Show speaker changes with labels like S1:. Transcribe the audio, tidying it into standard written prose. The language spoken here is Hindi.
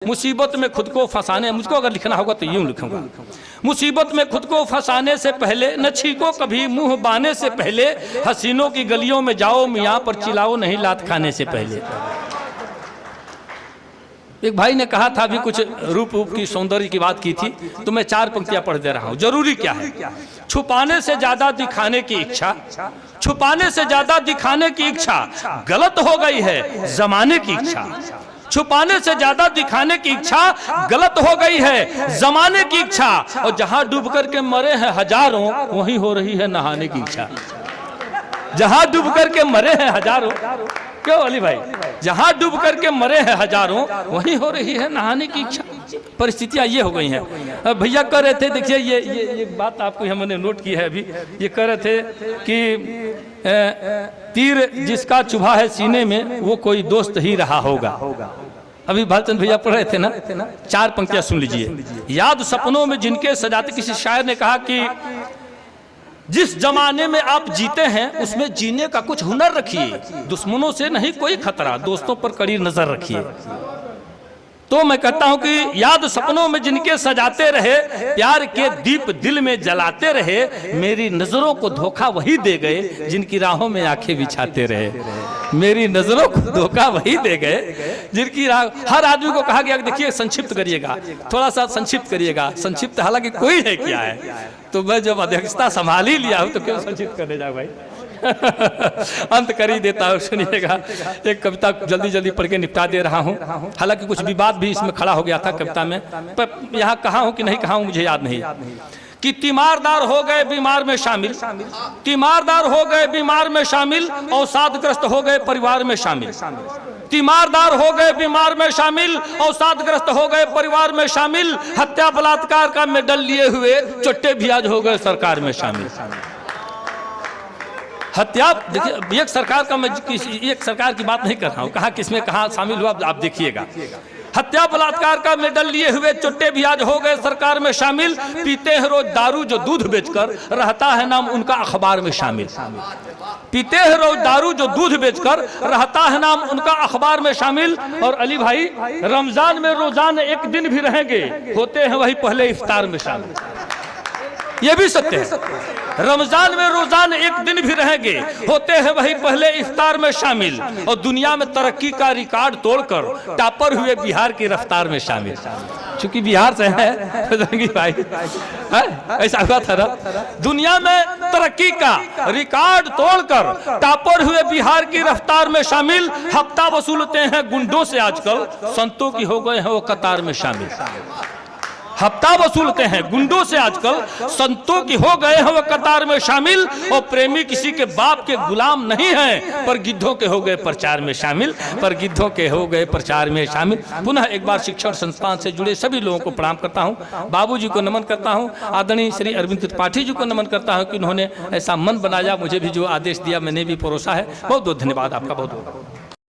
S1: मुसीबत में खुद को फंसाने, मुझको अगर लिखना होगा तो यूं लिखूंगा, मुसीबत में खुद को फंसाने से पहले न छीको कभी मुंह बाने से पहले, हसीनों की गलियों में जाओ मियाँ पर चिल्लाओ नहीं लात खाने से पहले। एक भाई ने कहा था अभी कुछ रूप की सौंदर्य की बात की थी, तो मैं 4 पंक्तियां पढ़ दे रहा हूं। जरूरी क्या है? छुपाने से ज्यादा दिखाने की इच्छा, छुपाने से ज्यादा दिखाने की इच्छा गलत हो गई है जमाने की इच्छा। छुपाने से ज्यादा दिखाने की इच्छा गलत हो गई है जमाने की इच्छा। और जहां डूब करके मरे हैं हजारों, वहीं हो रही है नहाने की इच्छा। जहां डूब करके मरे हैं हजारों, क्यों अली भाई, जहां डूब करके मरे हैं हजारों, वहीं हो रही है नहाने की इच्छा। परिस्थितियां ये हो गई हैं। भैया कह रहे थे, देखिए ये बात आपको हमने नोट की है अभी, ये कह रहे थे कि तीर जिसका चुभा है सीने में वो कोई दोस्त ही रहा होगा। अभी भालचंद भैया पढ़ रहे थे ना, 4 पंक्तियां सुन लीजिए। याद सपनों में जिनके सजाते, किसी शायर ने कहा कि जिस जमाने में आप जीते हैं उसमें जीने का कुछ हुनर रखिए, दुश्मनों से नहीं कोई खतरा, दोस्तों पर कड़ी नजर रखिए। तो मैं कहता हूं कि याद सपनों में जिनके सजाते रहे, प्यार के दीप दिल में जलाते रहे, मेरी नजरों को धोखा वही दे गए जिनकी राहों में आंखें बिछाते रहे। मेरी नजरों को धोखा वही दे गए जिनकी राह। हर आदमी को कहा गया देखिए संक्षिप्त करिएगा, थोड़ा सा संक्षिप्त करिएगा। संक्षिप्त हालांकि कोई है क्या है, तो मैं जब अध्यक्षता संभाल ही लिया हूं तो क्यों संक्षिप्त करने जाऊं भाई। अंत कर ही देता हूँ, सुनिएगा। एक कविता जल्दी जल्दी पढ़ के निपटा दे रहा हूँ। हालांकि कुछ विवाद भी इसमें खड़ा हो गया था कविता में, पर यहाँ कहा हूँ कि नहीं कहा हूँ मुझे याद नहीं। कि तीमारदार हो गए बीमार में शामिल, तीमारदार हो गए बीमार में शामिल, अवसादग्रस्त हो गए परिवार में शामिल। तीमारदार हो गए बीमार में शामिल, अवसादग्रस्त हो गए परिवार में शामिल, हत्या बलात्कार का मेडल लिए हुए चोट्टे भी आज हो गए सरकार में शामिल। हत्या, देखिए एक सरकार का, मैं एक सरकार की बात नहीं कर रहा हूँ, कहाँ किसमें कहाँ शामिल हुआ आप देखिएगा। हत्या बलात्कार का मेडल लिए हुए चोट्टे भी आज हो गए सरकार में शामिल। पीते हैं रोज दारू जो दूध बेचकर, रहता है नाम उनका अखबार में शामिल। पीते हैं रोज दारू जो दूध बेचकर, रहता है नाम उनका अखबार में शामिल। और अली भाई, रमजान में रोजाना एक दिन भी रहेंगे, होते हैं वही पहले इफ्तार में शामिल। ये भी सत्य है, रमजान में रोजाना एक दिन भी रहेंगे, होते हैं वही पहले इफ्तार में शामिल। और दुनिया में तरक्की का रिकॉर्ड तोड़कर टॉपर हुए बिहार की रफ्तार में शामिल। चूंकि बिहार से है भाई, ऐसा हुआ था ना, दुनिया में तरक्की का रिकॉर्ड तोड़कर टॉपर हुए बिहार की रफ्तार में शामिल। हफ्ता वसूलते हैं गुंडों से आजकल, संतों की हो गए हैं वो कतार में शामिल। हफ्ता वसूलते हैं गुंडों से आजकल, संतों की हो गए हैं वो कतार में शामिल। और प्रेमी किसी के बाप के गुलाम नहीं हैं, पर गिद्धों के हो गए प्रचार में शामिल, पर गिद्धों के हो गए प्रचार में शामिल। पुनः एक बार शिक्षण संस्थान से जुड़े सभी लोगों को प्रणाम करता हूँ, बाबूजी को नमन करता हूँ, आदरणीय श्री अरविंद त्रिपाठी जी को नमन करता हूँ कि उन्होंने ऐसा मन बनाया, मुझे भी जो आदेश दिया मैंने भी परोसा है। बहुत बहुत धन्यवाद आपका, बहुत बहुत।